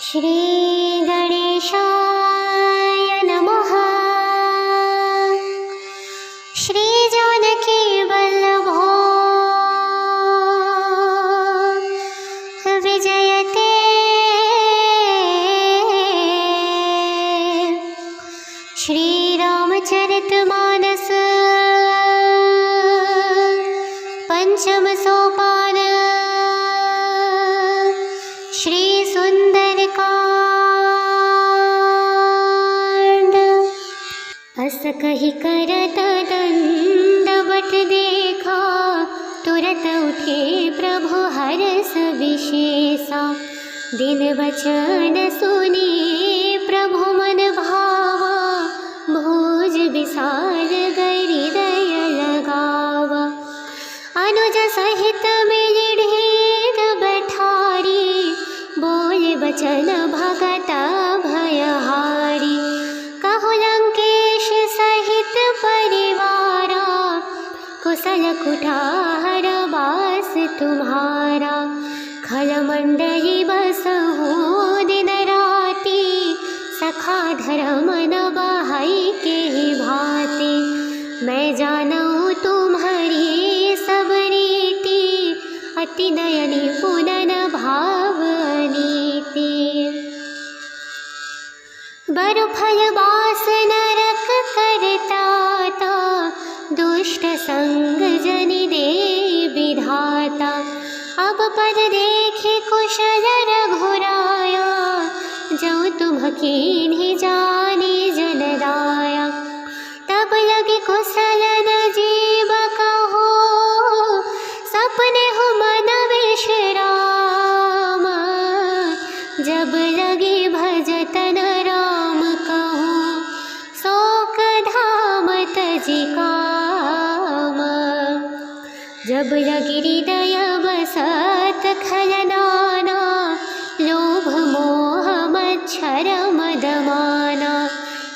श्री गणेशाय नमः। श्री जानकी वल्लभो विजयते। श्री रामचरितमानस पंचम सोपान। श्री सुंदरकांड। अस कहि करत दंडवत देखा, तुरत उठे प्रभु हरस विशेषा। दिन वचन सुनी प्रभु मन भावा, भोज विसार हृदय लगावा। अनुज सहित मिलि ढेर बैठारी, बोल बचन भगत भयहारी। कहु लंकेश सहित परिवारा, कुशल कुठार वास तुम्हारा। खल मंडली बसहु दिन राति, सखा धर्म न बहाई के भांति। मैं जानूं तुम्हारी सब रीति, अति नयनी पुनन भाव नीति। बरु फल बास नरक करता ता, दुष्ट संग जन दे विधाता। अब पद देखे कुशल रघुराया, जो तुम कीन्हि जानी जन दाया। तब लगे कुशल न जीव कहो, सपने हो मन विश्राम। जब लगे भजतन राम कहो, शोक धाम तजि काम। जब लगे हृदय बसत खल नाना, लोभ मोह मच्छर मद माना।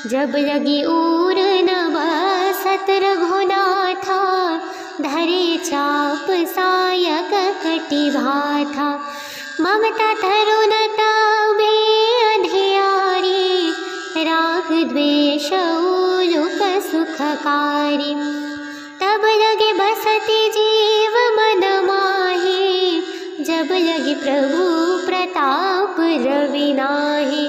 जब लगी ऊर न बसत रघुनाथा, धरे चाप सायक कटि भाथा। ममता तरुणता बे अधियारी, राग द्वेष उलुक सुखकारी। तब लगे बसति जीव मन माही, जब लगे प्रभु प्रताप रवि नाहि।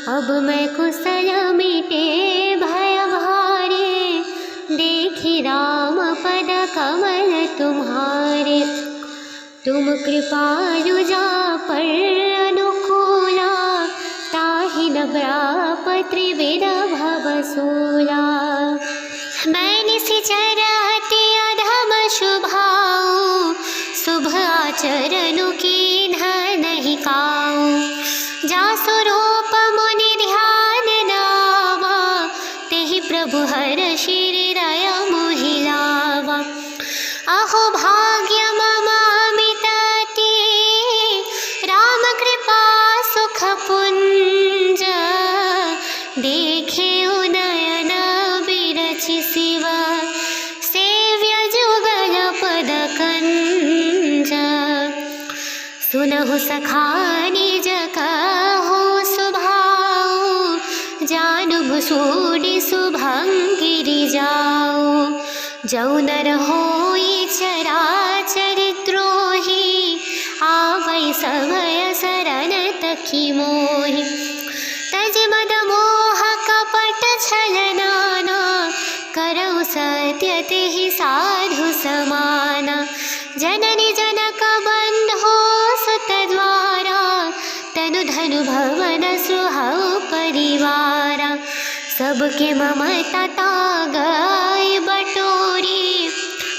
अब मैं कुशल मिटे भय भारे, देखी राम पद कमल तुम्हारे। तुम कृपालु जा पर अनुकूला, ताहि न व्याप त्रिविध भवसूला। मैं निशिचर अति अधम शुभाऊ, शुभ आचरणु कीन्ह नहीं काऊ। जासु रूप मुनि ध्यान नावा, तेहि प्रभु हर्षि हृदय मोहि लावा। अहो भाग्य मम अमित अति, राम कृपा सुख पुंज। देखे नयन बिरचि शिव, सेव्य जुगल पद कंज। सुनहु सखा निज कहो सुभाऊ, जानु भुसूडि शुभंगिरि जाऊ। जौ नर होई चराचरिद्रोही, आवै समय शरण तखि मोहि। तज मद मोह कपट छल नाना, करौ सत्य तेहि साधु समाना। जननी जनक बंधो सुत द्वारा, तनु धनु भवन सुहौ परिवारा। सबके ममता तागै बटोरी,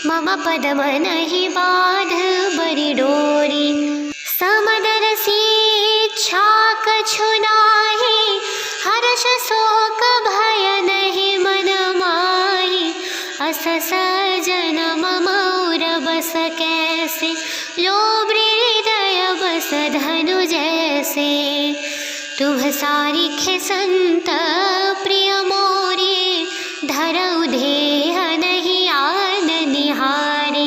मम पद मनहि बाध बरि डोरी। समदर इच्छा कछु नाहि, हर्ष शोक भय नहि मन माहि। अस सजन मम उर बस कैसे, लोभ हृदय बस धनु जैसे। तुभ सारिखे संत प्रिय मोरे, धरऊ देह नहीं आन निहारे।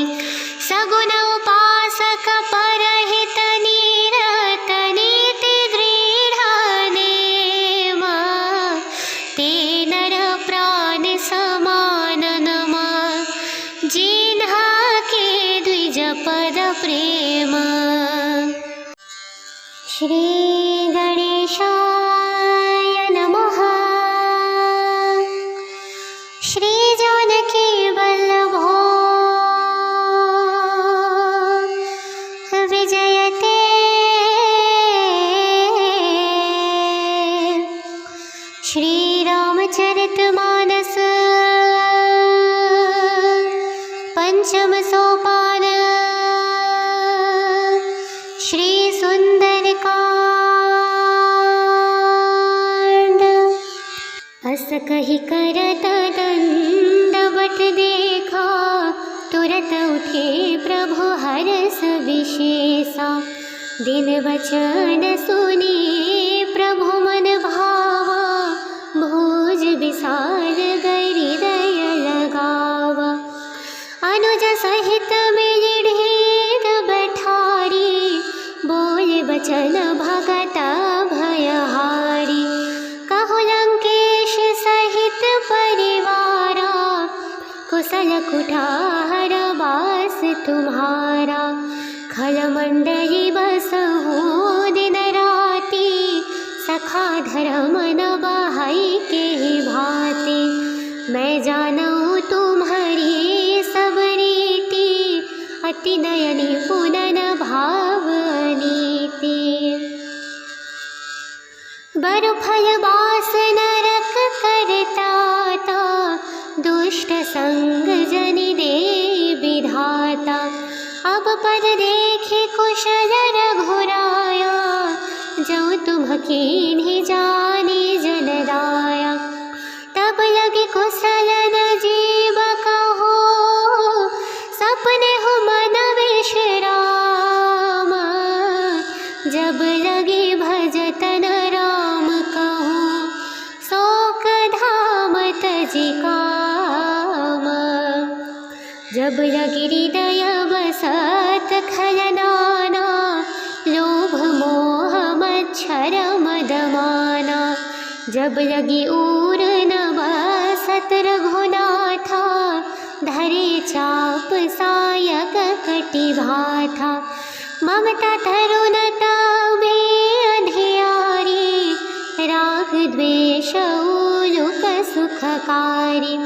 सगुन उपासक परहित नीरत नीति दृढ़ श्री गणेशाय नमः। श्री जानकी वल्लभो विजयते। श्री रामचरितमानस पंचम सोपान। श्री सुंदरकांड। अस कहि करत दंडवत देखा, तुरत उठे प्रभु हरस विशेषा। दिन वचन सुनी प्रभु मन भावा, भोज विसार हृदय लगावा। अनुज सहित मिलि ढेर बैठारी, बोल बचन भगत भयहारी। कहु लंकेश सहित परिवारा, कुशल कुठार वास तुम्हारा। खल मंडली बसहु दिन राति, सखा धर्म न बहाई के भांति। मैं जानूं तुम्हारी सब रीति, अति नयनी पुनन भाव नीति। बरु फल बास नरक करता ता, दुष्ट संग जनि दे विधाता। अब पद देखे कुशल रघुराया, जो तुम कीन्हि जानी जन दाया। तब लगे कुशल न जीव कहो, सपने हो मन विश्राम। जब लगे भजतन राम कहो, शोक धाम तजि काम। जब लगे हृदय बसत खल नाना, लोभ मोह मच्छर मद माना। जब लगी ऊर न बसत रघुनाथा, धरे चाप सायक कटि भाथा। ममता तरुणता बे अधियारी, राग द्वेष उलुक सुखकारी।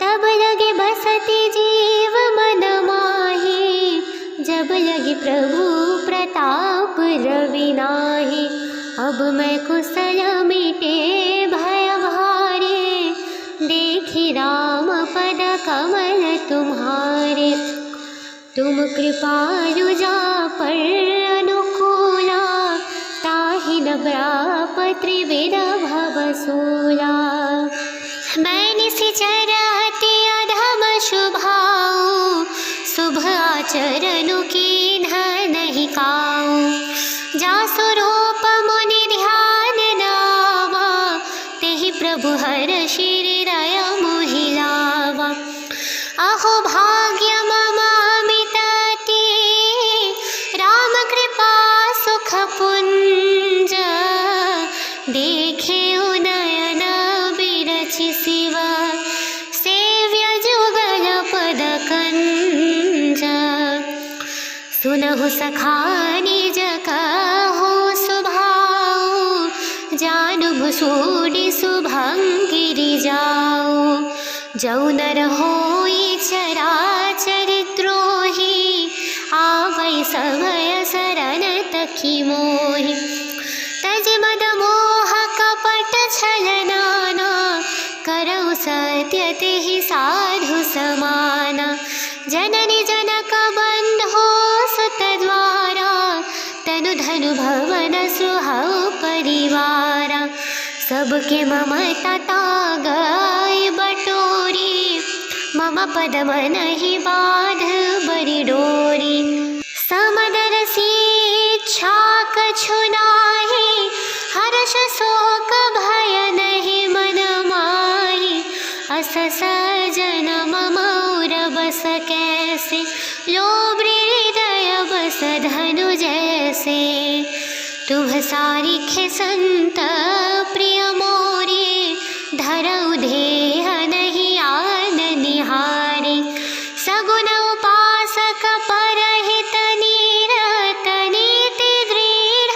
तब लगे बसति जीव मन माही, जब लगे प्रभु प्रताप रवि नाहि। अब मैं कुशल मिटे भय भारे, देखी राम पद कमल तुम्हारे। तुम कृपालु जा पर अनुकूला, ताहि न व्याप त्रिविध भवसूला। मैं निशिचर अति अधम शुभाऊ, शुभ आचरणु कीन्ह नहीं काऊ। जासु रूप मुनि ध्यान नावा, तेहि प्रभु हर्षि हृदय मोहि लावा। अहो भाग्य मम अमित अति, राम कृपा सुख पुंज। देखे नयन बिरचि शिव, सेव्य जुगल पद कंज। सुनहु सखा निज कहो सुभाऊ, जानु भुसूडि शुभंगिरि जाऊ। जौ नर होई चराचरिद्रोही, आवै समय शरण तखि मोहि। तज मद मोह कपट छल नाना, करौ सत्य तेहि साधु समाना। जननी जनक बंधो सुत द्वारा, तनु धनु भवन सुहौ परिवारा। सबके ममता तागै बटोरी, मम पद मनहि बाध बरि डोरी। समदर इच्छा कछु नाहि, हर्ष शोक भय नहीं मन माहि। अस सजन मम उर बस कैसे, लोभ हृदय बस धनु जैसे। तुभ सारिखे संत प्रिय मोरे, धरऊ देह नहीं आन निहारे। सगुन उपासक परहित नीरत नीति दृढ़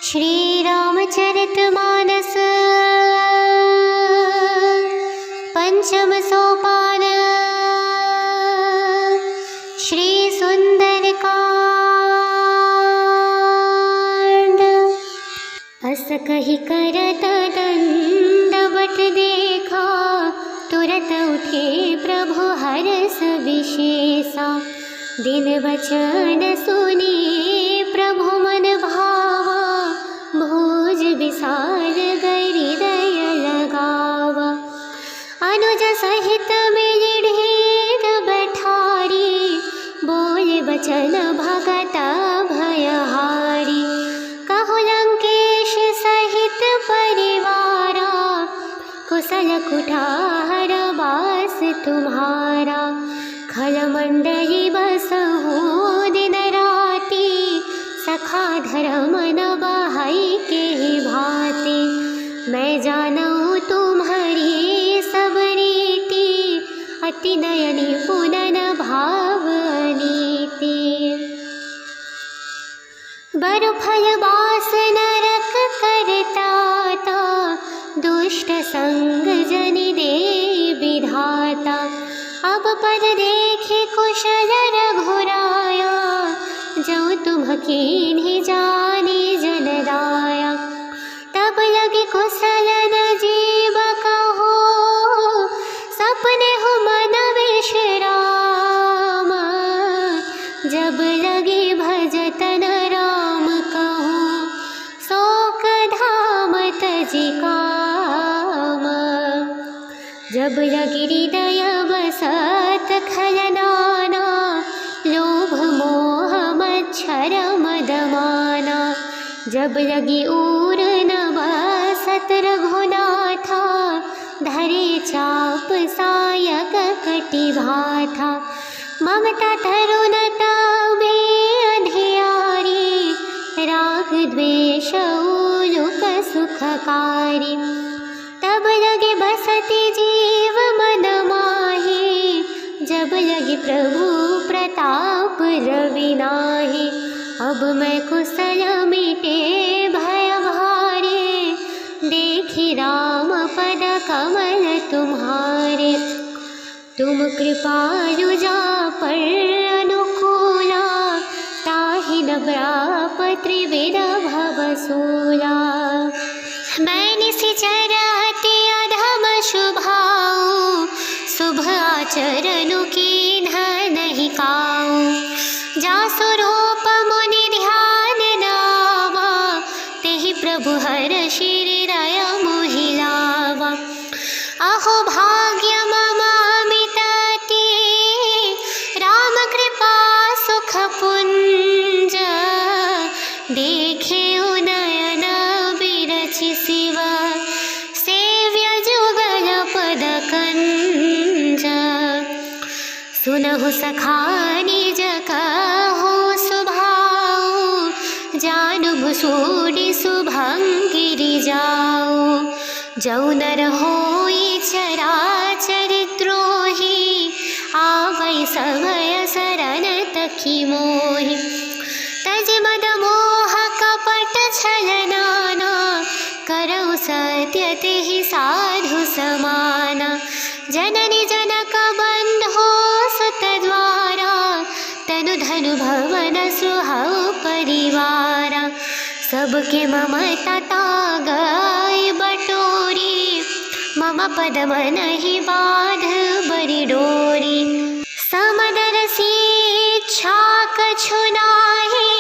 श्री रामचरितमानस पंचम सोपान श्री सुंदरकांड। अस कहि करत दंडवत देखा, तुरत उठे प्रभु हरष विशेषा। दिन वचन सुनी प्रभु मन भावा, भोज विसार हृदय लगावा। अनुज सहित मिलि ढेर बैठारी, बोल बचन भगत भयहारी। कहु लंकेश सहित परिवारा, कुशल कुठार वास तुम्हारा। खल मंडली बसहु दिन राति, सखा धर्म न बहाई के भांति। मैं जानूं तुम्हारी सब रीति, अति नयनी पुनन भाव नीति। बरु फल बास नरक करता ता, दुष्ट संग जन दे विधाता। अब पद देखे कुशल रघुराया, जो तुम कीन्ही जानी जन दाया। तब लगे कुशल न जीव कहो, सपने हो मन विश्राम। जब लगे भजतन राम कहो, शोक धाम तजि काम। जब लगे हृदय बसत खलनाना, लोभ मोह मच्छर मदमाना। जब लगी ऊर न बसत रघुनाथा, धरे चाप सायक कटि भाथा। ममता तरुणता बे अधियारी, राग द्वेष उलुक सुखकारी। तब लगे बसति जीव मन माही, जब लगे प्रभु प्रताप रवि नाहि। अब मैं कुशल मिटे भय भारे, देखी राम पद कमल तुम्हारे। तुम कृपालु जा पर अनुकूला, ताहि न व्याप त्रिविध भवसूला। मैं निशिचर अति अधम शुभाऊ, शुभ आचरणु कीन्ह नहीं काऊ। जासु रूप मुनि ध्यान नावा, तेहि प्रभु हरषि हृदय मोहि लावा। अहो भाग्य मम अमित अति, राम कृपा सुख पुंज। देखे नयन बिरचि शिव, सेव्य जुगल पद कंज। सुनहु सखा निज कहो सुभाऊ, जानु भुसूडि शुभंगिरि जाऊ। जौ नर होई चराचरिद्रोही, आवै सभय शरण तखि मोहि। तज मद मोह कपट छल नाना, करौ सत्य तेहि साधु समाना। जननी जनक बंधो सुत द्वारा, तनु धनु भवन सुहाऊ परिवारा। सबके ममता तागै बटोरी, मम पद मनहि बाध बरि डोरी। समदर इच्छा कछु नाहि,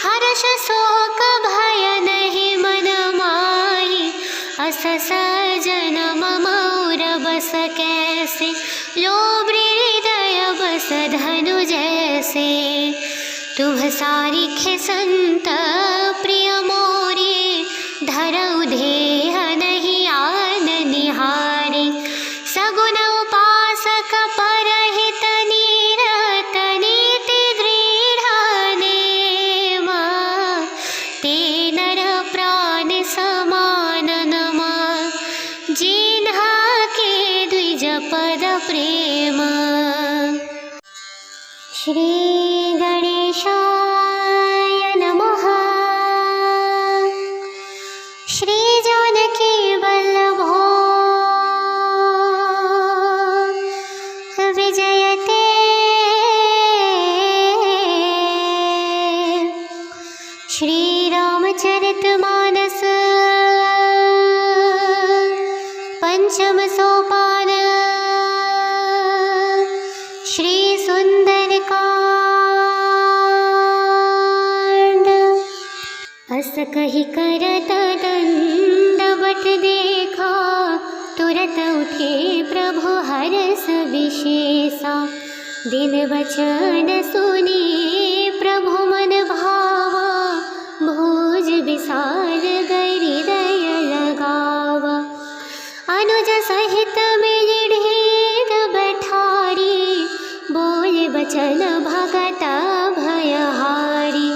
हर्ष शोक भय नहीं मन माहि। अस सजन मम उर बस कैसे, लोभ हृदय बस धनु जैसे। तुभ सारिखे संत प्रिय मोरे, धरऊ देह नहीं आन निहारे। सगुन उपासक परहित नीरत, नीति दृढ़ नेम। ते नर प्राण समान नमा, जिन्हा के द्विज पद प्रेम। श्री गणेशाय नमः। रामचरितमानस पंचम सोपान श्री सुंदरकांड। अस कहि करत दंडवत देखा, तुरत उठे प्रभु हरस विशेषा। दिन वचन सुनी प्रभु मन भावा, भोज विसार गई हृदय लगावा। अनुज सहित मिलि ढेर बैठारी, बोल बचन भगत भयहारी।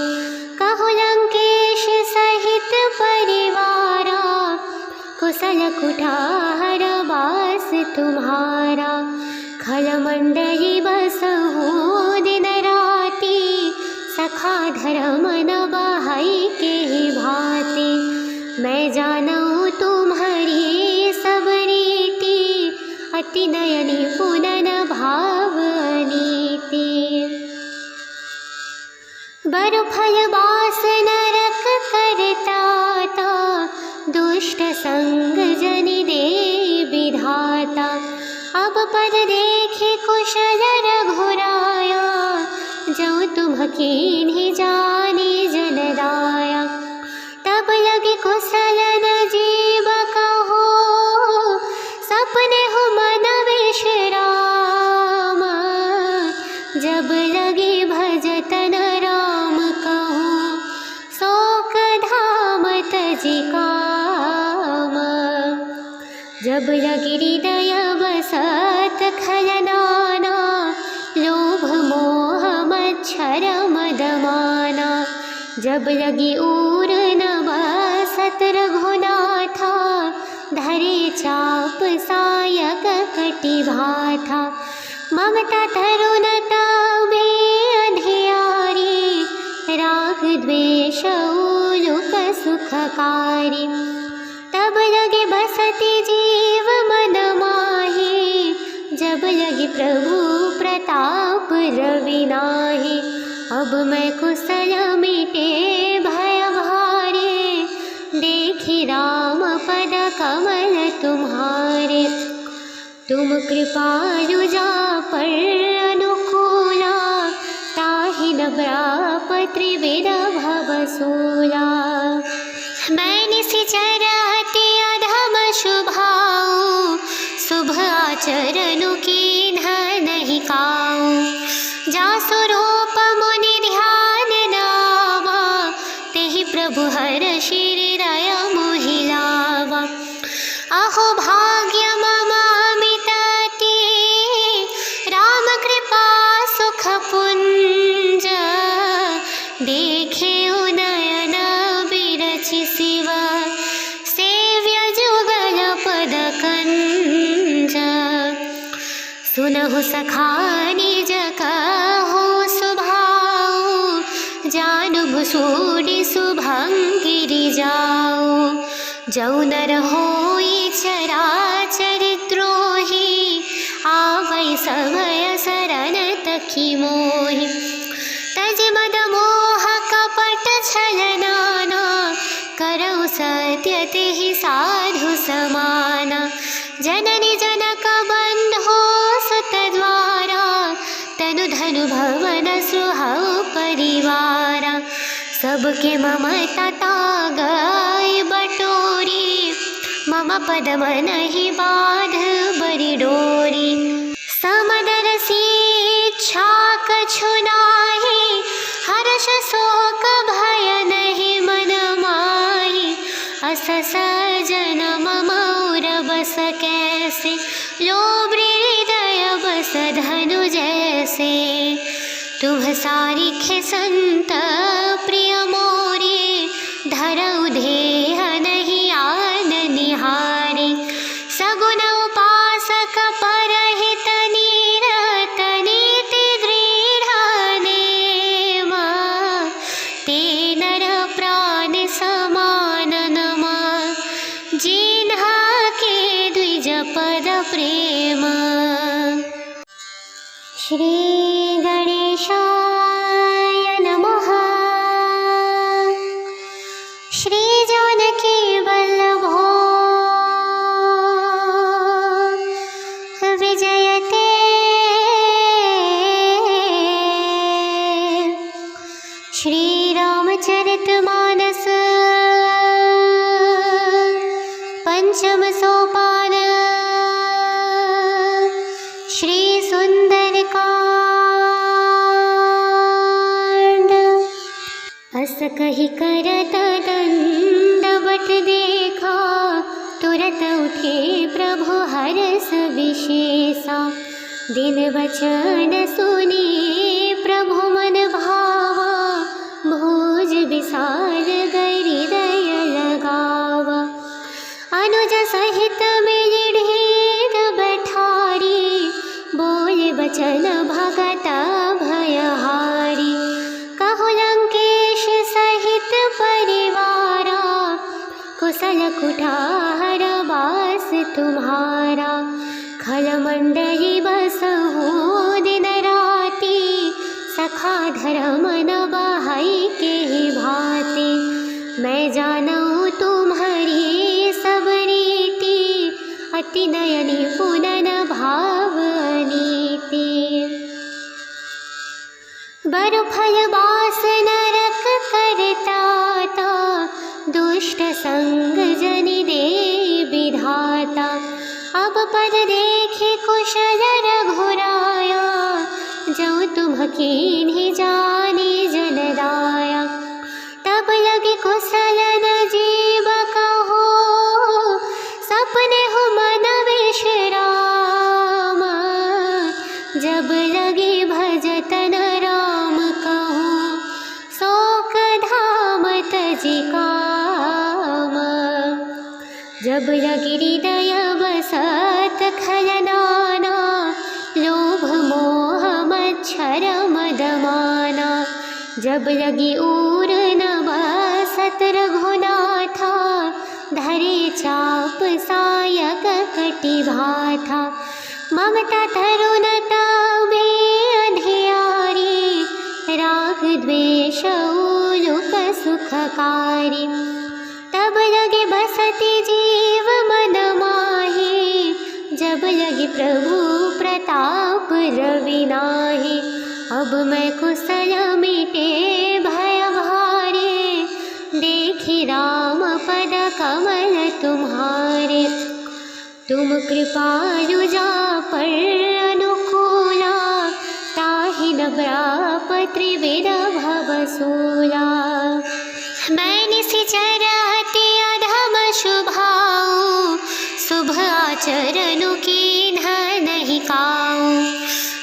कहु लंकेश सहित परिवारा, कुशल कुठार वास तुम्हारा। खल मंडली बसहु दिन राति, सखा धर्म न बहाई के भांति। मैं जानूं तुम्हारी सब रीति, अति नयनी पुनन भाव नीति। बरु फल बास नरक करता ता, दुष्ट संग जनि दे विधाता। अब पद देखे कुशल रघुराया, जो तुम कीन्हि जानी जन दाया। तब लगे कुशल न जीव कहो, सपने हो मन विश्राम। जब लगे भजतन राम कहो, शोक धाम तजि काम। जब लगे हृदय बसत खलनाना, लोभ मोह मच्छर मदमाना। जब लगी ऊर न बसत रघुनाथा, धरे चाप सायक कटि भाथा। ममता तरुणता बे अधियारी, राग द्वेष उलुक सुखकारी। तब लगे बसति जीव मन माही, जब लगे प्रभु प्रताप रवि नाहि। अब मैं कुशल मिटे भय भारे, देखी राम पद कमल तुम्हारे। तुम कृपालु जा पर अनुकूला, ताहि न व्याप त्रिविध भवसूला। मैं निशिचर अति अधम शुभाऊ, शुभ आचरणु कीन्ह नहीं काऊ। जासु रूप मुनि ध्यान नावा, तेहि प्रभु हर्षि हृदय मोहि लावा। अहो भाग्य मम अमित अति, राम कृपा सुख पुंज। देखे नयन बिरचि शिव, सेव्य जुगल पद कंज। सुनहु सखा निज कहो सुभाऊ, जानु भुसूडि शुभंगिरि जाऊ। जौ नर होई चराचरिद्रोही, आवै समय शरण तखि मोहि। तज मद मोह कपट छल नाना, करौ सत्य तेहि साधु समाना। जननी जनक बंधो सुत द्वारा, तनु धनु भवन सुहौ परिवारा। सबके ममता तागै बटोरी, मम पद मनहि बाध बरि डोरी। समदर इच्छा कछु नाहि, हर्ष शोक भय नहीं मन माहि। अस सजन मम उर बस कैसे, लोभ हृदय बस धनु जैसे। तुम सारिखे संत प्रिय मोरे, धरऊ देह नहीं आन निहारे। सगुन उपासक परहित नीरत, नीति दृढ़ नेम। ते नर प्राण समान नमा, जिन्हा के द्विज पद प्रेम। श्री गणेशाय नमः। पंचम सोपान श्री सुंदरकांड। अस कही करत दंडवत देखा, तुरत उठे प्रभु हरस विशेषा। दिन वचन सुनी प्रभु मन भावा, भोज विसार गई हृदय लगावा। अनुज सहित मिलि ढेर बैठारी, बोल बचन भगत भयहारी। कहु लंकेश सहित परिवारा, कुशल कुठार वास तुम्हारा। खल मंडली बसहु दिन राति, सखा धर्म न बहाई के भांति। मैं जानूं तुम्हारी सब रीति, अति नयनी पुनन भाव नीति। बरु फल बास नरक करता ता, दुष्ट संग जनि दे विधाता। अब पद देखे कुशल रघुराया, जो तुम कीन्हि जानी जन दाया। तब लगे कुशल न जीव कहो, सपने हो मन विश्राम। जब लगे भजतन राम कहो, शोक धाम तजि काम। जब लगे हृदय बसत खल नाना, लोभ मोह मच्छर मद माना। जब लगी ऊर न बसत रघुनाथा, धरे चाप सायक कटि भाथा। ममता तरुणता बे अधियारी, राग द्वेष उलुक सुखकारी। तब लगे बसति जीव मन माही, जब लगे प्रभु प्रताप रवि नाहि। अब मैं कुशल मिटे भय भारे, देखी राम पद कमल तुम्हारे। तुम कृपालु जा पर अनुकूला, ताहि न व्याप त्रिविध भवसूला। मैं निशिचर अति अधम शुभाऊ, शुभ आचरणु कीन्ह नहीं काऊ।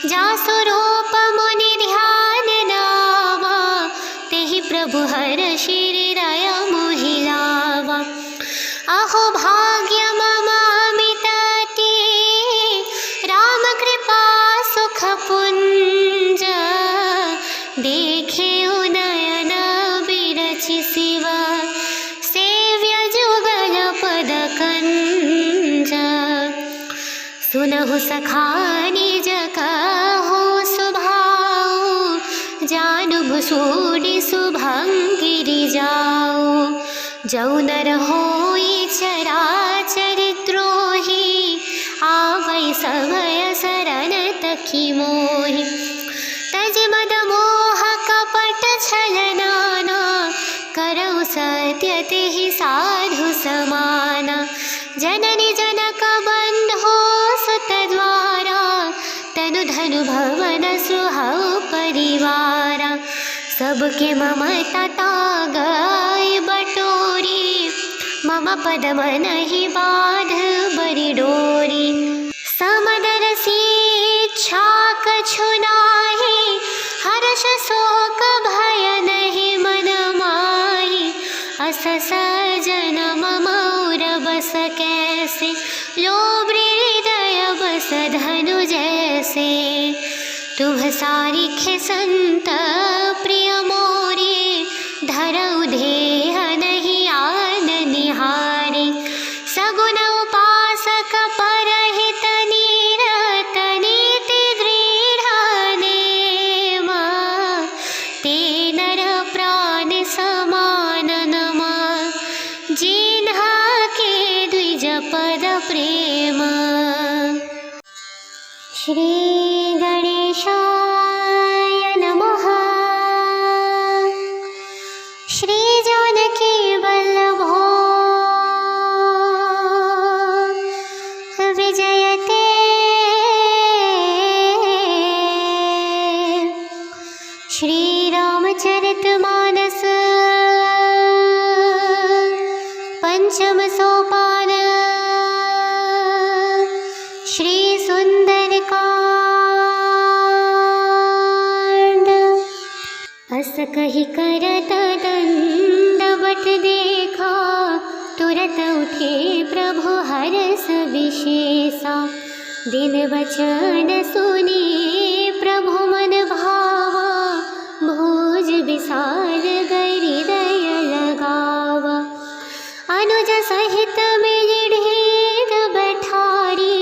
जासु रूप मुनि ध्यान नावा, तेहि प्रभु हर्षि हृदय मोहि लावा। अहो भाग्य मम अमित अति, राम कृपा सुख पुंज। देखे नयन बिरचि शिव, सेव्य जुगल पद कंज। सुनहु सखा निज कहो सुभाऊ, जानु भुसूडि शुभंगिरि जाऊ। जौ नर होई चराचर द्रोही, आवै सभय शरण तखि मोहि। तज मद मोह कपट छल नाना, करौ सत्य तेहि साधु समाना। जननी जनक बंधो सुत द्वारा, तनु धनु भवन सुहौ परिवारा। सबके ममता तागै बटोरी, मम पद मनहि बाध बरि डोरी। समदर इच्छा कछु नाहि, हर्ष शोक भय नहीं मन माहि। अस सजन मम उर बस कैसे, लोभ हृदय बस धनु जैसे। तुभ सारिखे संत प्रिय मोरे, धरऊ देह नहीं आन निहारे। सगुन उपासक परहित नीरत, नीति दृढ़ नेम। ते नर प्राण समान नमा, जिन्हा के द्विज पद प्रेम। श्री गणेशाय नमः। श्री जानकी वल्लभो पंचम सोपान श्री सुंदरकांड। अस कही करत दंडवत देखा, तुरत उठे प्रभु हर्ष विशेषा। दिन वचन सुनी प्रभु मन भावा, भोज विसार गई हृदय लगावा। अनुज सहित मिलि ढेर बैठारी,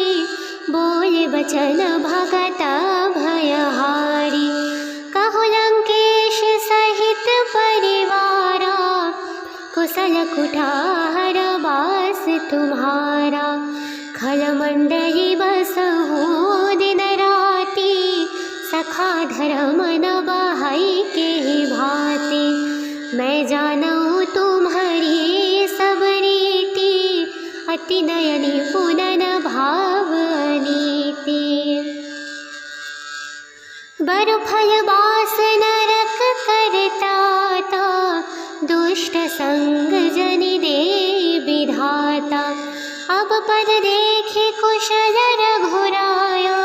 बोल बचन भगत भयहारी। कहु लंकेश सहित परिवारा, कुशल कुठार वास तुम्हारा। खल मंडली बसहु दिन राति, सखा धर्म न बहाई के भांति। मैं जानूं तुम्हारी सब रीति, अति नयनी पुनन भाव नीति। बरु फल बास नरक करता ता, दुष्ट संग जनि दे विधाता। अब पद देखे कुशल रघुराया,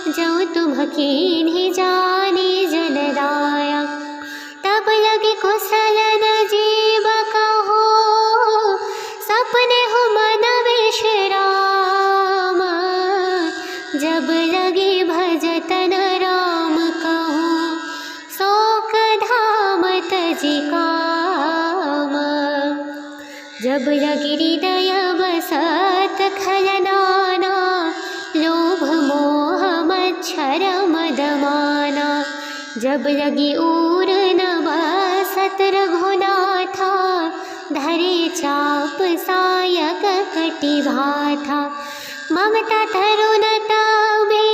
जो तुम कीन्हि जानी जनदाया। तब लगे कुशल न जीव कहो, सपने हो मन विश्राम। जब लगे भजतन राम कहो, शोक धाम तजि काम। जब लगे हृदय बसत खलनाना, लोभ मोह मच्छर मदमाना। जब लगी ऊर न बसत रघुनाथा, धरे चाप सायक कटि भाथा। ममता तरुणता बे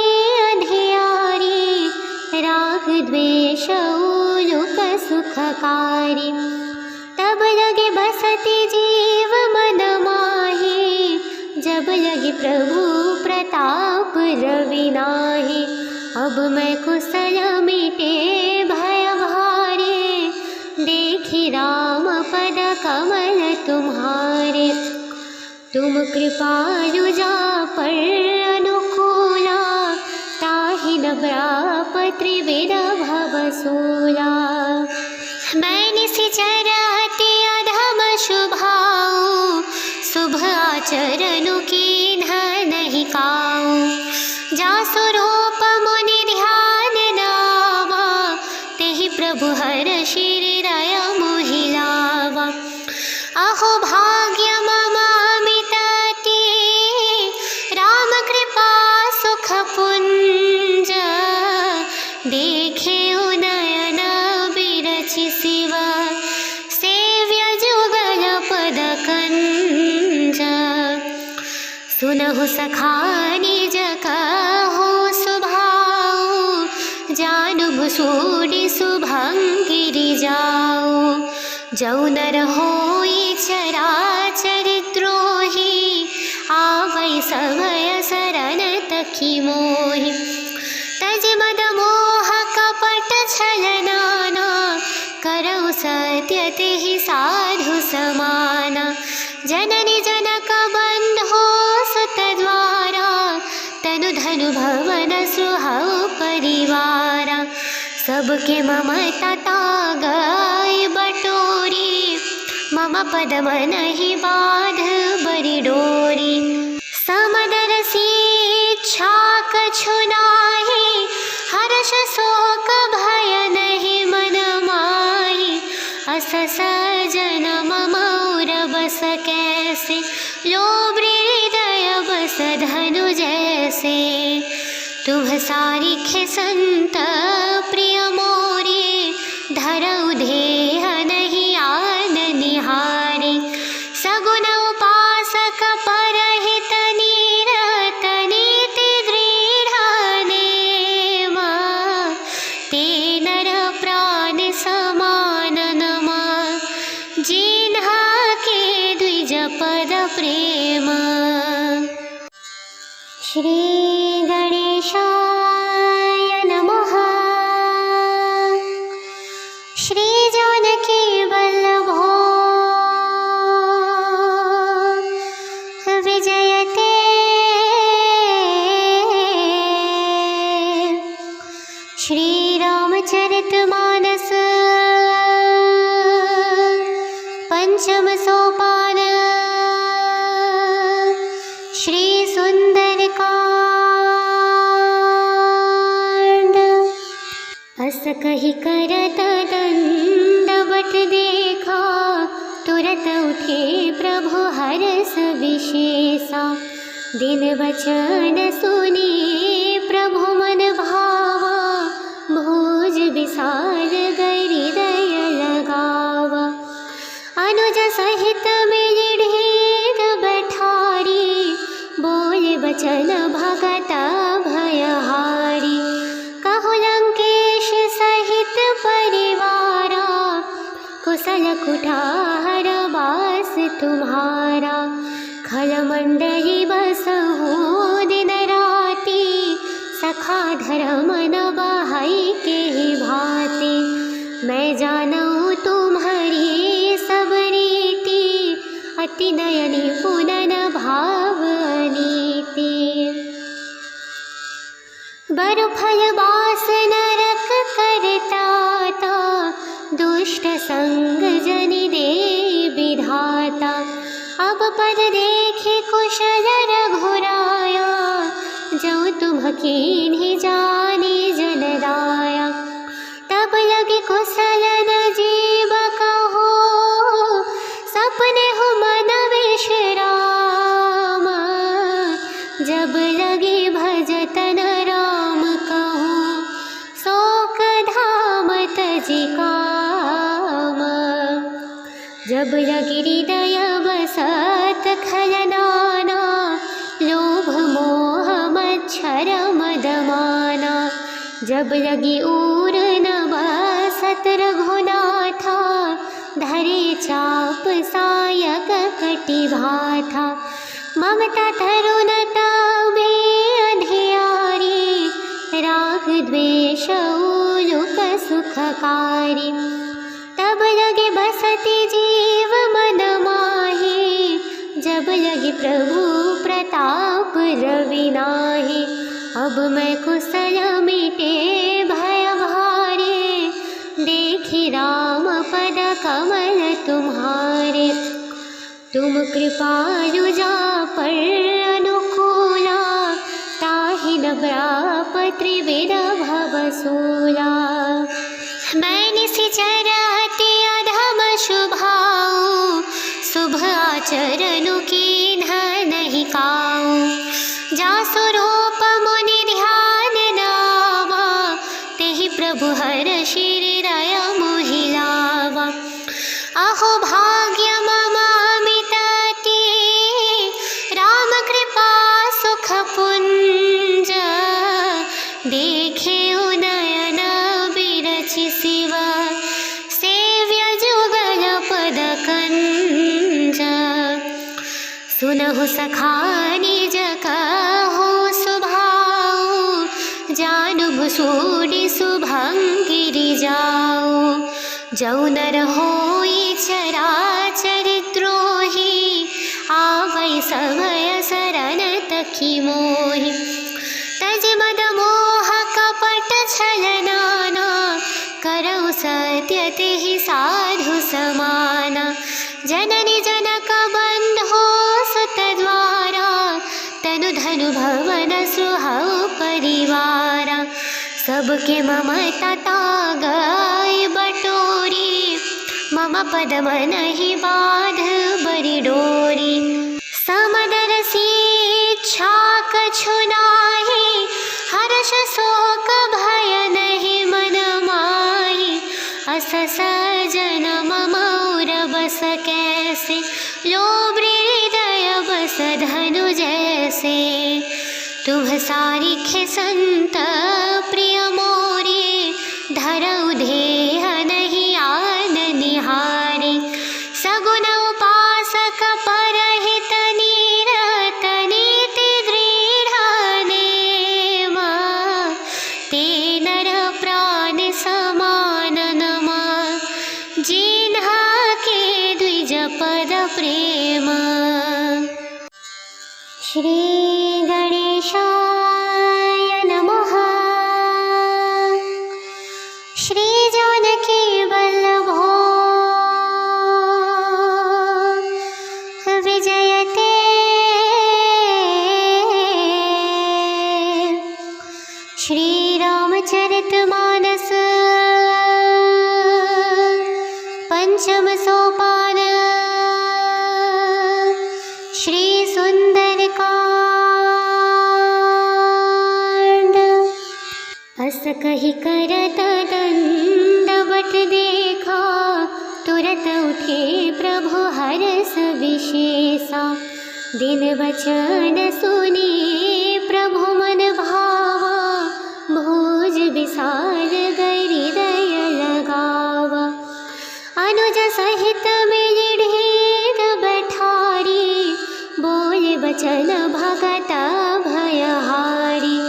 अधियारी, राग द्वेष उलुक सुखकारी। तब लगे बसति जीव मन माही, जब लगे प्रभु प्रताप रवि नाहि। अब मैं कुशल मिटे भय भारे, देखी राम पद कमल तुम्हारे। तुम कृपालु जा पर अनुकूला, ताहि न प्राप त्रिविध भवसूला। मैं निशिचर अति अधम शुभाऊँ, शुभ आचरणु कीन्ह नहीं काऊँ। जासु रूप मुनि ध्यान नावा, तेहि प्रभु हर्षि हृदय मोहि लावा। अहो भाग्य मम अमित अति, राम कृपा सुख पुंज। देखे नयन बिरचि शिव, सेव्य जुगल पद कंज। सुनहु सखा निज कहो सुभाऊ, जानु भुसूड़ि शुभंगिरि जाऊ। जौ नर होई चराचर द्रोही, आवै समय शरण तखि मोहि। तज मद मोह कपट छल नाना, करौ सत्य तेहि साधु समाना। जननी जनक बंधो सुत द्वारा, तनु धनु भवन सुहौ परिवारा। सबके ममता तागै बटोरी, मम पद मनहि बाध बरि डोरी। समदर इच्छा कछु नाहि, हर्ष शोक भय नहि मन माहि। अस सजन मम उर बस कैसे, लोभ हृदय बस धनु जैसे। तुभ सारिखे संत प्रिय मोरे, धरऊ देह नहीं आन निहारे। सगुन उपासक परहित नीरत, नीति दृढ़ नेम। ते नर प्राण समान नमा, जिन्हा के द्विज पद प्रेम। श्री गणेशाय नमः। श्री जानकी वल्लभो पंचम सोपान श्री सुंदरकांड। अस कही करत दंडवत देखा, तुरत उठे प्रभु हर्ष विशेषा। दिन वचन सुनी प्रभु मन भावा, भोज विसार हृदय लगावा। अनुज सहित मिलि ढेर बैठारी, बोल बचन भगत भयहारी। कहु लंकेश सहित परिवारा, कुशल कुठार वास तुम्हारा। खल मंडली बसहु दिन राति, सखा धर्म न बहाई के भांति। मैं जानूं तुम्हारी सब रीति, अति नयनी पुनन भाव नीति। बरु फल बास नरक करता, दुष्ट संग जनि दे विधाता। अब पद देखे कुशल रघुराया, जो तुम कीन्हि जानी जन दाया। तब लगे कुशल न जीव कहो, सपने हो मन विश्राम। जब लगे भजतन राम कहो, शोक धाम तजि काम। जब लगे हृदय बसत खल नाना, लोभ मोह मच्छर मद माना। जब लगी ऊर न बसत रघुनाथा, धरे चाप सायक कटि भाथा। ममता तरुणता बे अधियारी, राग द्वेष उलुक सुखकारी। तब लगे बसति जीव मन माहि, जब लगे प्रभु प्रताप रवि नाहि। अब मैं कुशल मिटे भय भारे, देखि राम पद कमल तुम्हारे। तुम कृपालु जा पर अनुकूला, ताहि न व्याप त्रिविध भवसूला। मैं निशिचर अति अधम शुभाऊ, शुभ आचरणु कीन्ह नहीं काऊ। जासु रूप मुनि ध्यान नावा, तेहि प्रभु हर्षि हृदय मोहि लावा। अहो भाग्य मम अमित अति, राम कृपा सुख पुंज। देखे नयन बिरचि शिव, सेव्य जुगल पद कंज। सुनहु सखा निज कहो सुभाऊ, जानु भुसूड़ि शुभंगिरि जाऊ। जौ नर होई चराचर द्रोही, आवै समय शरण तखि मोहि। तज मद मोह कपट छल नाना, करौ सत्य तेहि साधु समाना। जननी जनक बंधो सुत द्वारा, तनु धनु भवन सुहौ परिवारा। सबके ममता तागै बटोरी, मम पद मनहि बाध बरि डोरी। समदर इच्छा कछु नाहि, हर्ष शोक भय नहि मन माहि। अस सजन मम उर बस कैसे, लोभ हृदय बस धनु जैसे। तुम सारिखे संत प्रिय मोरे, धरऊ देह नहीं आन निहारे। सगुन उपासक परहित नीरत, नीति दृढ़ नेम। ते नर प्राण समान नमा, जिन्हा के द्विज पद प्रेम। श्री गणेशाय नमः। श्री जानकी वल्लभो कही करत दंडवत देखा, तुरत उठे प्रभु हरस विशेषा। दिन वचन सुने प्रभु मन भावा, भोज विसार गई हृदय लगावा। अनुज सहित मिलि ढेर बैठारी, बोल बचन भगत भयहारी।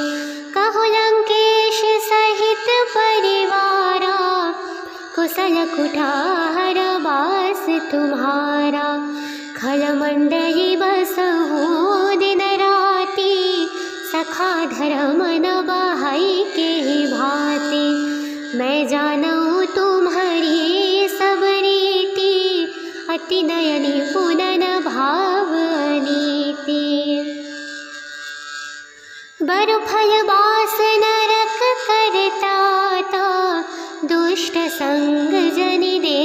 कहु लंकेश सहित परिवारा, कुशल कुठार वास तुम्हारा। खल मंडली बसहु दिन राति, सखा धर्म न बहाई के भांति। मैं जानूं तुम्हारी सब रीति, अति नयनी पुनन भाव नीति। बरु फल बास नरक करता ता, दुष्ट संग जनि दे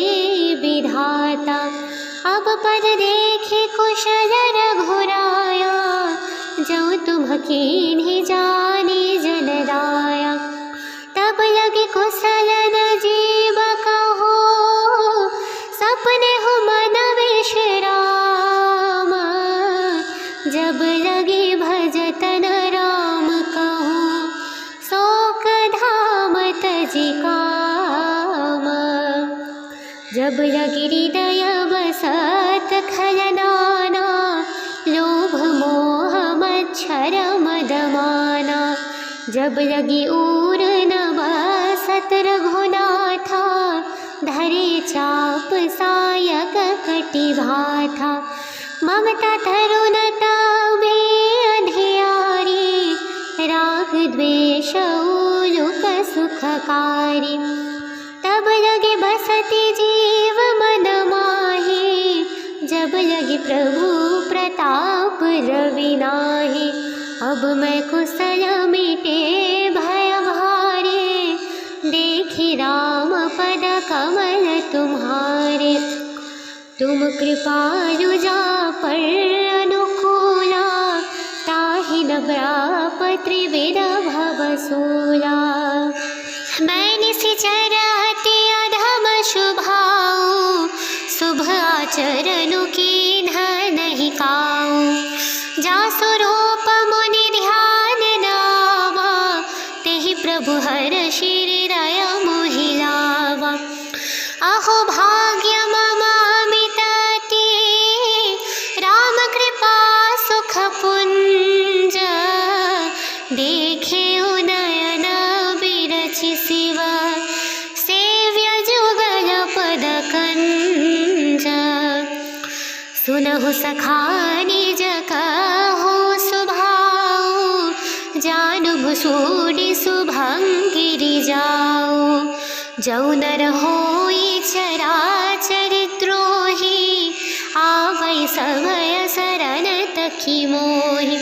विधाता। अब पद देखे कुशल रघुराया, जो तुम कीन्हि जानी जन दाया। तब लगे कुशल न जीव कहो, सपने हो मन विश्राम। जब लगे भजतन राम कहो, शोक धाम तजि काम। जब लगे हृदय बसत खल नाना, लोभ मोह मच्छर मद माना। जब लगी ऊर न बसत रघुनाथा, धरे चाप सायक कटि भाथा। ममता तरुणता बे अधियारी, राग द्वेष उलुक सुखकारी। तब लगे बसति जीव मन माहे, जब लगे प्रभु प्रताप रवि नाहे। अब मैं कुशल मिटे भय भारे, देखी राम पद कमल तुम्हारे। तुम कृपालु जा पर अनुकूला, ताहि न व्याप त्रिविध भवसूला। मैं निशिचर अति अधम शुभाऊ, शुभ आचरणु कीन्ह नहीं काऊ। जासु रूप मुनि ध्यान नावा, तेहि प्रभु हर्षि हृदय मोहि लावा। अहो भाग्य मम अमित अति, राम कृपा सुख पुंज। देखे नयन बिरचि शिव, सेव्य जुगल पद कंज। सुनहु सखा निज कहो सुभाऊ, जानु भुसूडि शुभंगिरि जाऊ। जौ नर होई चराचर द्रोही, आवै समय शरण तखि मोहि।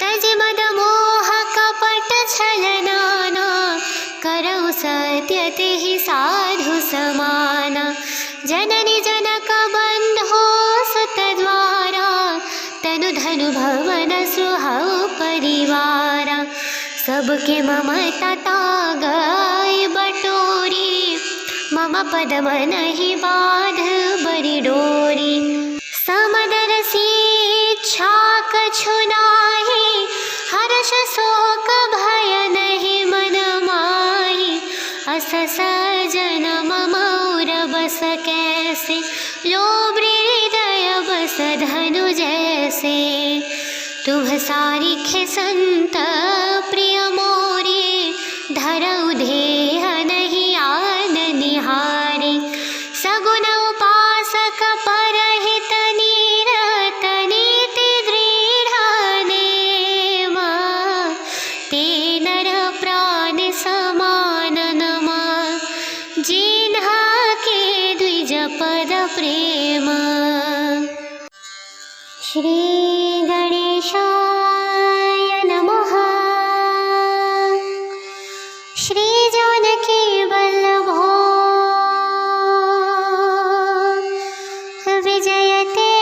तज मद मोह कपट छल नाना, करौ सत्य तेहि साधु समाना। जननी जनक बंधो सुत द्वारा, तनु धनु भवन सुहौ परिवारा। सबके ममता तागै बटोरी, मम पद मनहि बाध बरि डोरी। समदर इच्छा कछु नाहि, हर्ष शोक भय नहि मन माहि। अस सजन मम उर बस कैसे, लोभ हृदय बस धनु जैसे। तुम सारिखे संत प्रिय मोरे, धरऊ देह नहीं आन निहारे। सगुन उपासक परहित नीरत, नीति दृढ़ नेम। ते नर प्राण समान नमा, जिन्हा के द्विज पद प्रेम। श्री गणेशाय नमः। श्री जानकी वल्लभो विजयते।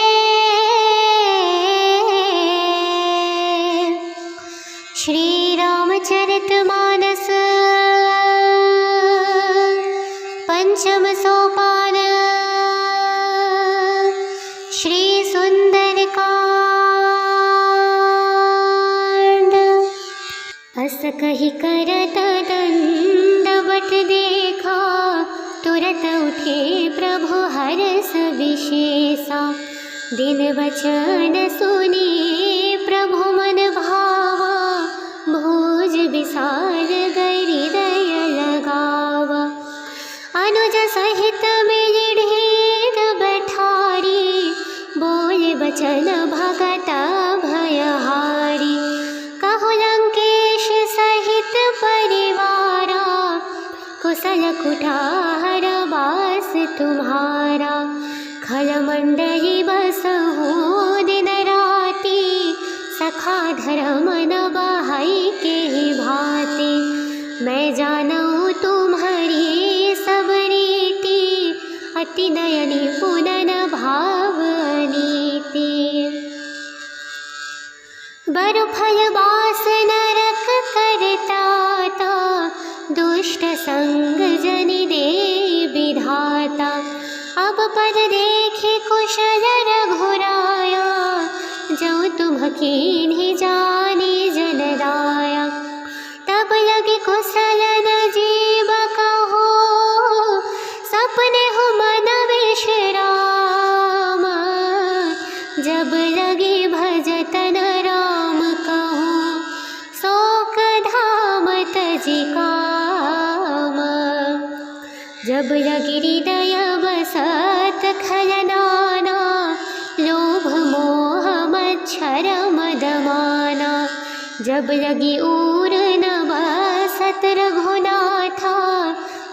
श्री रामचरितमानस अस कही करत दंडवत देखा, तुरत उठे प्रभु हरस विशेषा। दिन वचन सुनी प्रभु मन भावा, भोज विसार गई हृदय लगावा। अनुज सहित मिली ढेर बैठारी, बोल बचन भगत भयहारी। कहु लंकेश सहित परिवारा, कुशल कुठार वास तुम्हारा। खल मंडली बसहु दिन राति, सखा धर्म न बहाई के भांति। मैं जानूं तुम्हारी सब रीति, अति नयनी पुनन भाव नीति। बरु फल बास नरक करता ता, दुष्ट संग जनि दे विधाता। अब पद देखे कुशल रघुराया, जो तुम कीन्ही जानी जन दाया। तब लगे कुशल न जीव कहो, सपने हो मन विश्राम। जब लगे भजतन राम कहो, शोक धाम तजि काम। जब लगे हृदय बसत खलनाना, लोभ मोह मच्छर मदमाना। जब लगी ऊर न बसत रघुनाथा,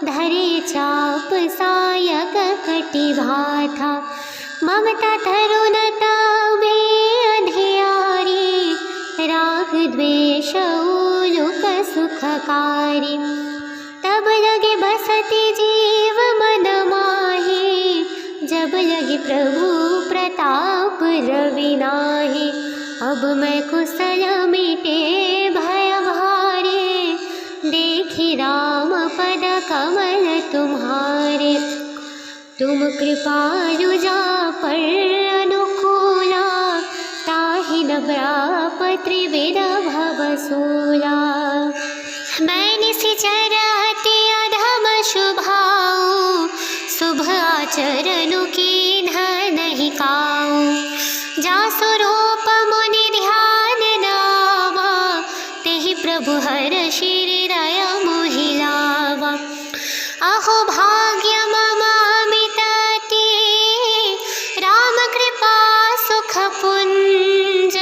धरे चाप सायक कटि भाथा। ममता तरुणता बे अंधियारी, राग द्वेष उलुक सुखकारी। तब लगे बसति जीव मन माही, जब लगे प्रभु प्रताप रवि नाहि। अब मैं कुशल मिटे भय भारे, देखी राम पद कमल तुम्हारे। तुम कृपालु जा पर अनुकूला, ताहि न व्याप त्रिविध भवसूला। मैं निशिचर अति अधम शुभाऊँ, शुभ आचरणु कीन्ह नहीं काऊँ। जासु रूप मुनि ध्यान नावा, तेहि प्रभु हर्षि हृदय मोहि लावा। अहो भाग्य मम अमित अति, राम कृपा सुख पुंज।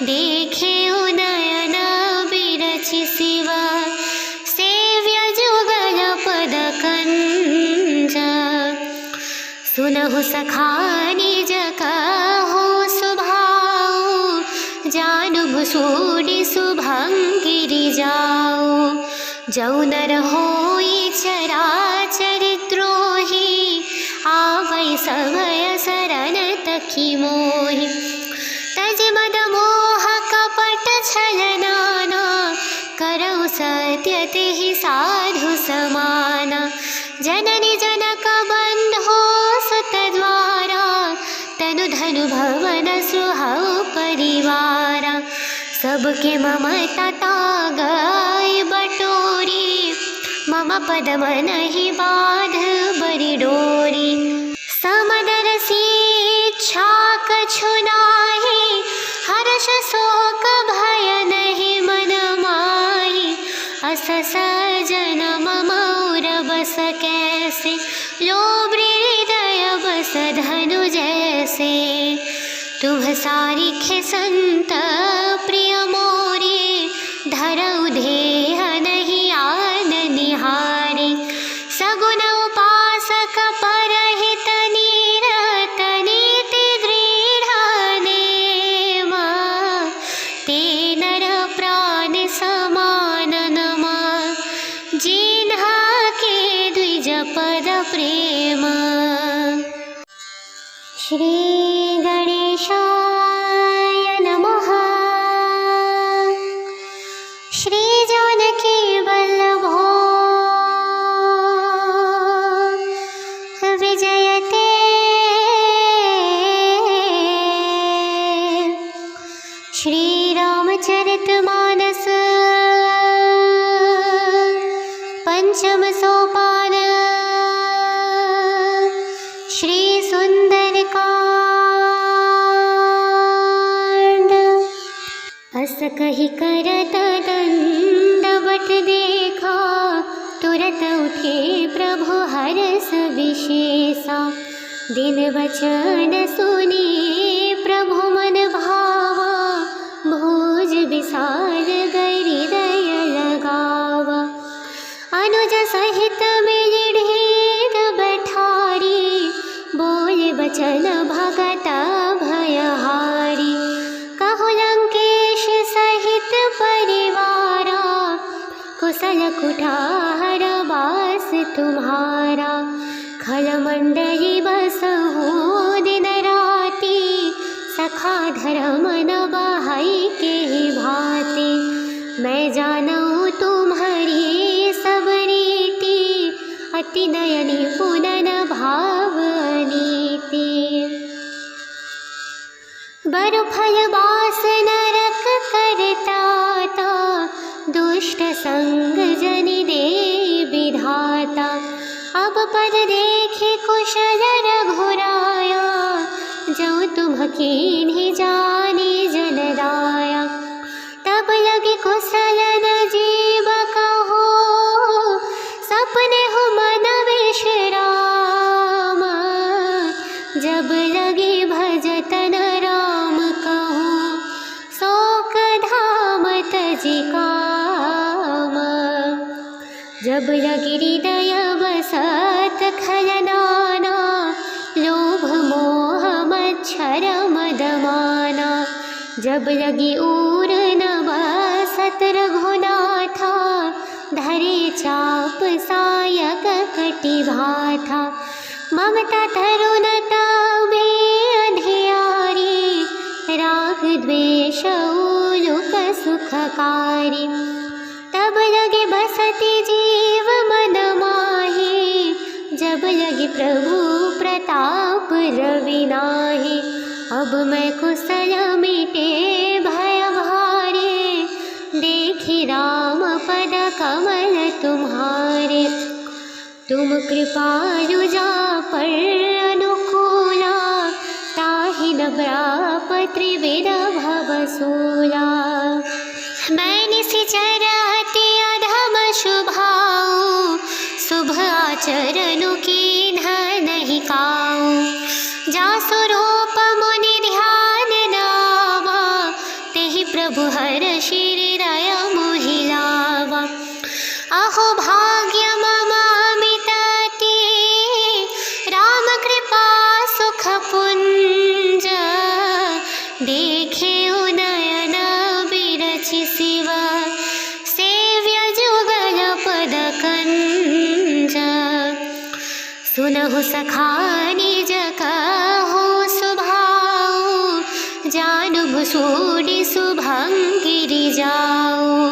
देखे नयन बिरचि शिव, सेव्य जुगल पद कंज। सुनहु सखा निज कहो सुभाऊ, जानु भुसूड़ि शुभंगिरि जाऊ। जौ नर होई चराचर द्रोही, आवै समय शरण तखि मोहि। तज मद मोह कपट छल नाना, करौ सत्य तेहि साधु समाना। जननी जनक बंधो सुत द्वारा, तनु धनु भवन सुहाऊ परिवारा। सबके ममता तागै बटोरी, मम पद मनहि बाध बरि डोरी। समदर इच्छा कछु नाहि, हर्ष शोक भय नहि मन माहि। अस सजन मम उर बस कैसे, लोभ हृदय बस धनु जैसे। तुम सारिखे संत प्रिय मोरे, धरऊ देह नहीं आन निहारे। सगुन उपासक परहित नीरत, नीति दृढ़ नेमा। ते नर प्राण समान नमा, जिन्हा के द्विज पद प्रेम। श्री गणेशाय नमः। श्री जानकी वल्लभो विजयते। श्री रामचरितमानस कही करत दंडवत देखा, तुरत उठे प्रभु हर्ष विशेषा। दिन वचन सुनी प्रभु मन भावा, भोज विसार गई हृदय लगावा। अनुज सहित मिलि ढेर बैठारी, बोल बचन भगत भयहारी। कहु लंकेश सहित परिवारा, कुशल कुठार वास तुम्हारा। खल मंडली बसहु दिन राति, सखा धर्म न बहाई के भांति। मैं जानूं तुम्हारी सब रीति, अति नयनी पुनन भाव नीति। बरु फल बास नरक करता ता, दुष्ट संग जनि दे विधाता। अब पद देखे कुशल रघुराया, जो तुम कीन्ही जानी जन दाया। तब लगे कुशल न जीव कहो, सपने हो मन विश्राम। जब लगे भजतन राम कहो, शोक धाम तजि काम। जब लगे हृदय बसत खलनाना, लोभ मोह मच्छर मदमाना। जब लगी ऊर न बसत रघुनाथा, धरे चाप सायक कटि भाथा। ममता तरुणता बे अधियारी, राग द्वेष उलुक सुखकारी। तब लगे बसति जीव मन माही, जब लगे प्रभु प्रताप रवि नाहि। अब मैं कुशल मिटे भय भारे, देखी राम पद कमल तुम्हारे। तुम कृपालु जा पर अनुकूला, ताहि न व्याप त्रिविध भवसूला। मैं निशिचर अति अधम शुभाऊँ, शुभ आचरणु कीन्ह नहीं काऊँ। जासु रूप मुनि ध्यान नावा, तेहि प्रभु हर्षि हृदय मोहि लावा। अहो भाग्य मम अमित अति, राम कृपा सुख पुंज। देखे नयन बिरचि शिव, सेव्य जुगल पद कंज। सुनहु सखा निज कहो सुभाऊ, जानु भुसूडि शुभंगिरि जाऊ।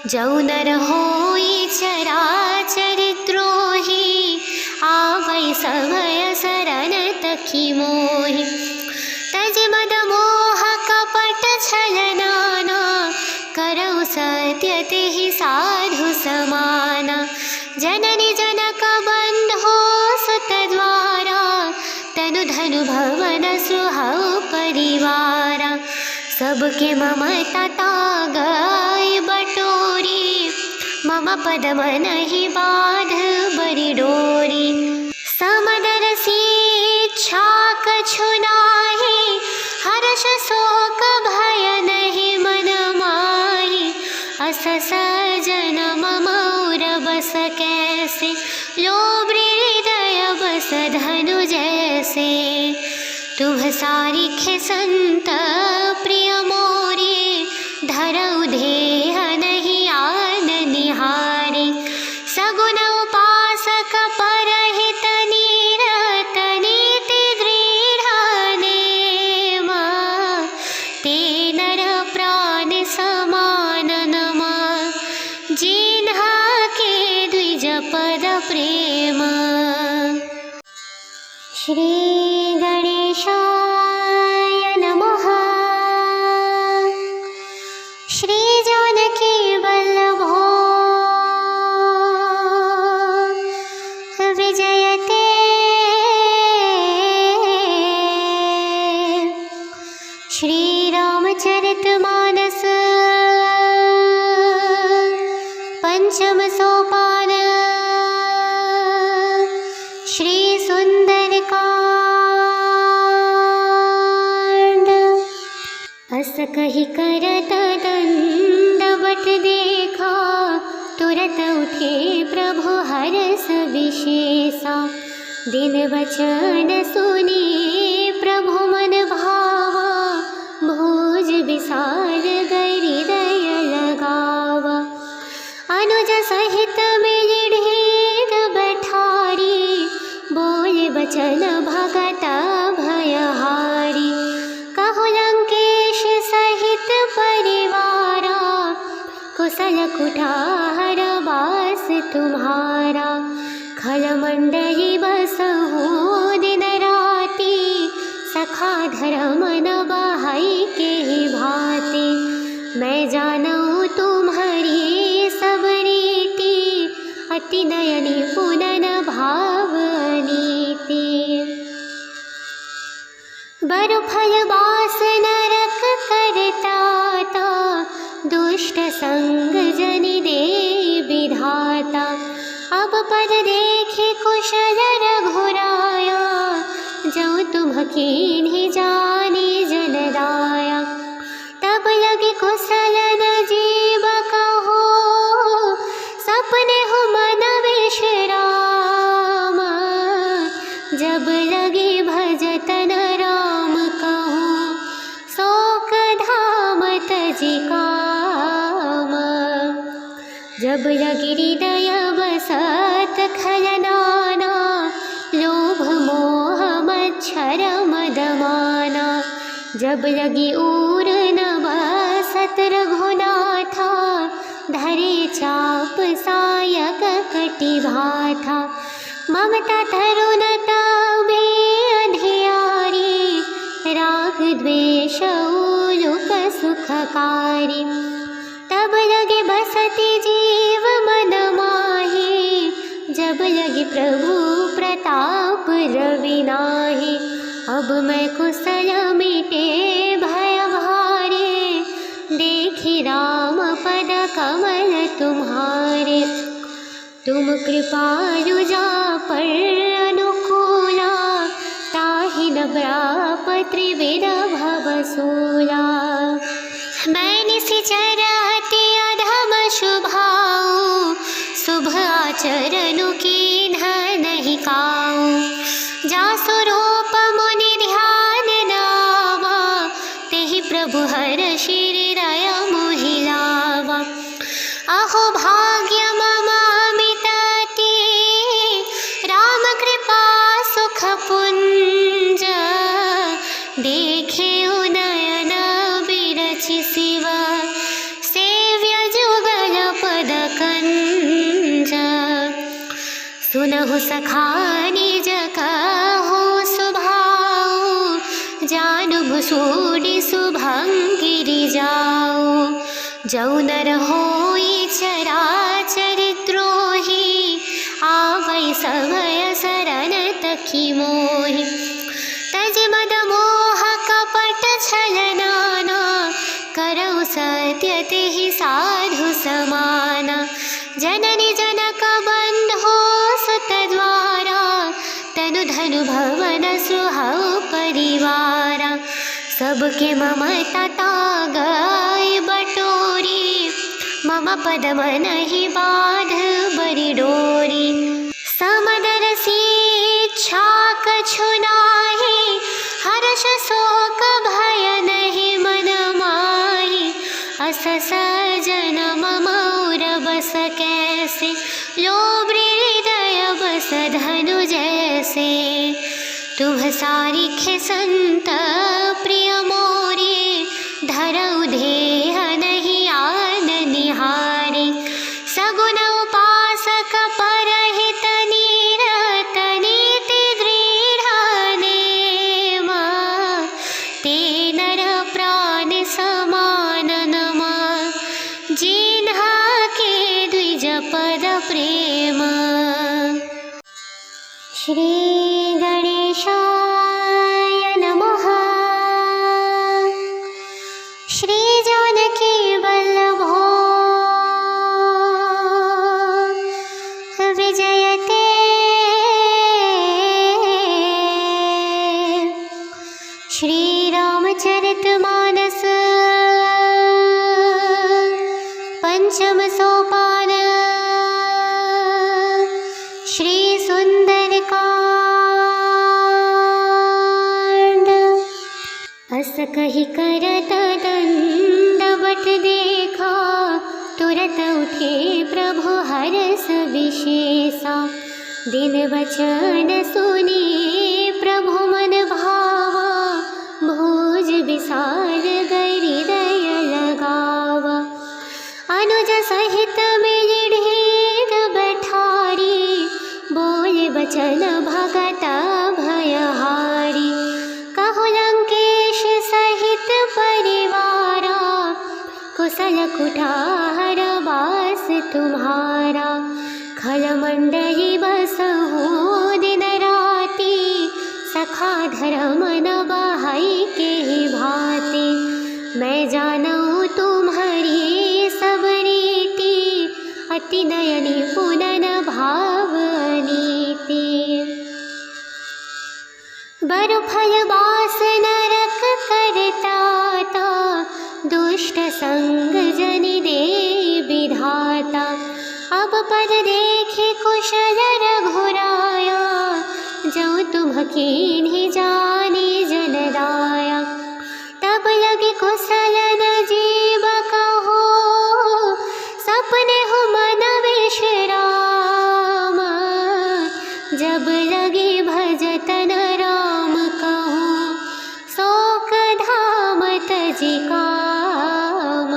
जौ नर होई चराचर द्रोही, आवै समय शरण तखि मोहि। तज मद मोह कपट छल नाना, करौ सत्य तेहि साधु समाना। जननी जनक बंधो सुत द्वारा, तनु धनु भवन सुहाऊ परिवारा। सबके ममता तागै बटोरी, मम पद मनहि बाध बरि डोरी। समदर इच्छा कछु नाहि, हर्ष शोक भय नहीं मन माहि। अस सजन मम उर बस कैसे, लोभ हृदय बस धनु जैसे। तुह सारिखे संत प्रिय मोरे, धरऊ देह नहीं आन निहारे। सगुन उपासक परहित नीरत, नीति दृढ़ नेम। ते नर प्राण समान नमा, जिन्हा के द्विज पद प्रेम। श्री गणेशाय नमः। श्री जानकी वल्लभो विजयते। श्री रामचरितमानस पंचम सोपान श्री सुंदरकांड। अस कही करत दंडवत देखा, तुरत उठे प्रभु हरस विशेषा। दिन वचन सुनी प्रभु मन भावा, भोज विसार गई हृदय लगावा। अनुज सहित मिलि ढेर बैठारी, बोल बचन भगत भयहारी। कहु लंकेश सहित परिवारा, कुशल कुठार वास तुम्हारा। खल मंडली बसहु दिन राति, सखा धर्म न बहाई के भांति। मैं जानूं तुम्हारी सब रीति, अति नयनी पुनन भाव नीति। बरु फल बास नरक करताता, दुष्ट संग जनि दे विधाता। अब पद देखे कुशल रघुराया, जो तुम कीन्ही जानी जनदाया। तब लगे कुशल न जीव कहो, सपने हो मन विश्राम। जब लगे भजतन राम कहो, शोक धाम तजि काम। जब लगे हृदय बसत खलनाना, लोभ मोह मच्छर मदमाना। जब लगी ऊर न बसत रघुनाथा, धरे चाप सायक कटि भाथा। ममता तरुणता बे अधियारी, राग द्वेष उलुक सुखकारी। तब लगे बसति जीव मन माही, जब लगे प्रभु प्रताप रवि नाहि। अब मैं कुशल मिटे भय भारे, देखी राम पद कमल तुम्हारे। तुम कृपालु जा पर अनुकूला, ताहि न व्याप त्रिविध भवसूला। मैं निशिचर अति अधम शुभाऊँ, शुभ आचरणु कीन्ह नहीं काऊँ। जासु रूप मुनि ध्यान नावा, तेहि प्रभु हर्षि हृदय मोहि लावा। अहो भाग्य मम अमित अति, राम कृपा सुख पुंज। देखे नयन बिरचि शिव, सेव्य जुगल पद कंज। सुनहु सखा निज कहो सुभाऊ, जानु भुसूड़ि शुभंगिरि जाऊ। जौ नर होई चराचर द्रोही, आवै समय शरण तखि मोहि। तज मद मोह कपट छल नाना, करौ सत्य तेहि साधु समाना। जननी जनक बंधो सुत द्वारा, तनु धनु भवन सुहाऊ परिवारा। सबके ममता तागै बटोरी, मम पद मनहि बाध बरि डोरी। समदर इच्छा कछु नाहि, हर्ष शोक भय नहीं मन माहि। अस सजन मम उर बस कैसे, लोभ हृदय बस धनु जैसे। तुम सारिखे संत प्रिय मोरे, धरऊ देह नहीं आन निहारे। सगुन उपासक परहित नीरत, नीति दृढ़ नेम। ते नर प्राण समान नमा, जिन्हा के द्विज पद प्रेम। श्री गणेशाय नमः। श्री जानकी वल्लभो श्री रामचरितमानस पंचम सोपान श्री सुंदरकांड। अस कहि करत दंडवत देखा, तुरत उठे प्रभु हरष विशेषा। दिन वचन सुनी प्रभु मन भावा, भोज विसार गई हृदय लगावा। अनुज सहित मिलिढ़ बैठारी, बोल बचन भगत भयहारी। कहु लंकेश सहित परिवारा, कुशल कुठार वास तुम्हारा। खल मंडली बसहु दिन राति, सखा धर्म न बहाई के भांति। मैं जानूं तुम्हारी सब रीति, अति नयनी पुनन भाव नीति। बरु फल बास नरक करताता, दुष्ट संग जनि दे विधाता। अब पद देखे कुशल रघुराया, जो तुम कीन्ही जानी जनदाया। तब लगे कुशल न जीव कहो, सपने हो मन विश्राम। जब लगे भजतन राम कहो, शोक धाम तजि काम।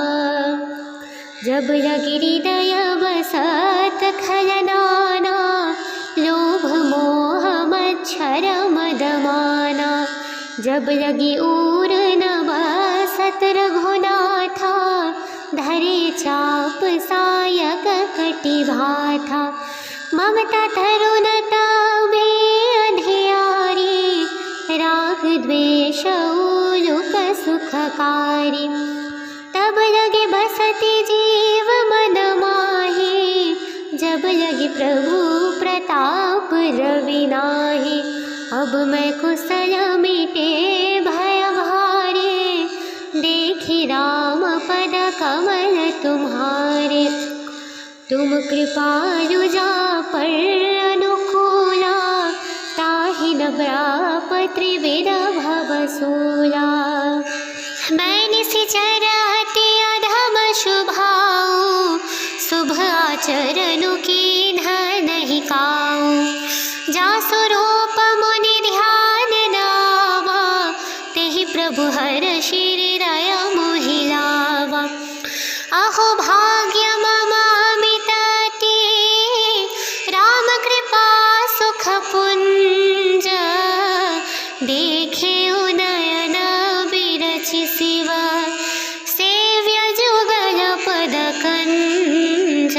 जब लगे हृदय बसत खलनाना, लोभ मोह मच्छर मदमाना। जब लगी ऊर न बसत रघुनाथा, धरे चाप सायक कटि भाथा। ममता तरुणता बे अधियारी, राग द्वेष उलुक सुखकारी। तब लगे बसति जीव मन माही, जब लगे प्रभु प्रताप रवि नाहि। अब मैं कुशल मिटे भय भारे, देखी राम पद कमल तुम्हारे। तुम कृपालु जा पर अनुकूला, ताहि न व्याप त्रिविध भवसूला। मैं निशिचर अति अधम शुभाऊँ, शुभ आचरणु कीन्ह नहीं काऊँ। जासु रूप मुनि ध्यान नावा, तेहि प्रभु हरषि हृदय मोहि लावा। अहो भाग्य मम अमित अति, राम कृपा सुख पुंज। देखे नयन बिरचि शिव, सेव्य जुगल पद कंज।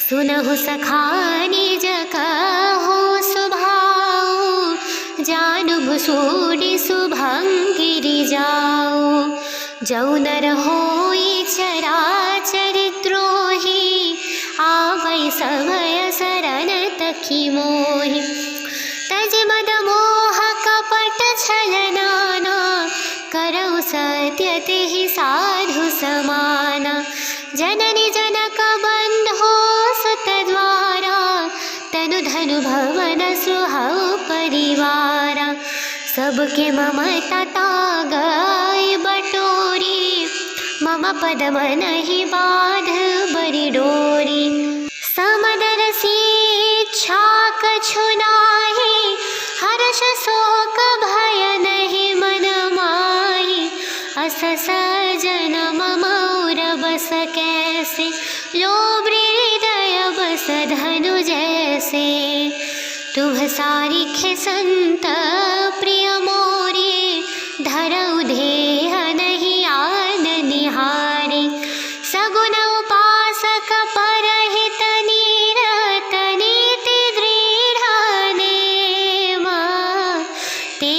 सुनहु सखा निज कहो सुभाऊ, जानु भुसूड़ि शुभंगिरि जाऊ। जौ नर होई चराचर द्रोही, आवै समय शरण तखि मोहि। तज मद मोह कपट छल नाना, करौ सत्य तेहि साधु समाना। जननी जनक बंधो सुत द्वारा, तनु धनु भवन सुहौ परिवारा। सबके ममता तागै बटोरी, मम पद मनहि बाध बरि डोरी। समदर इच्छा कछु नाहि, हर्ष शोक भय नहीं मन माहि। अस सजन मम उर बस कैसे, लोभ हृदय बस धनु जैसे। तुम सारिखे संत प्रिय मोरे, धरऊ देह नहीं आन निहारे। सगुन उपासक परहित नीरत नीति दृढ़ नेमा, ते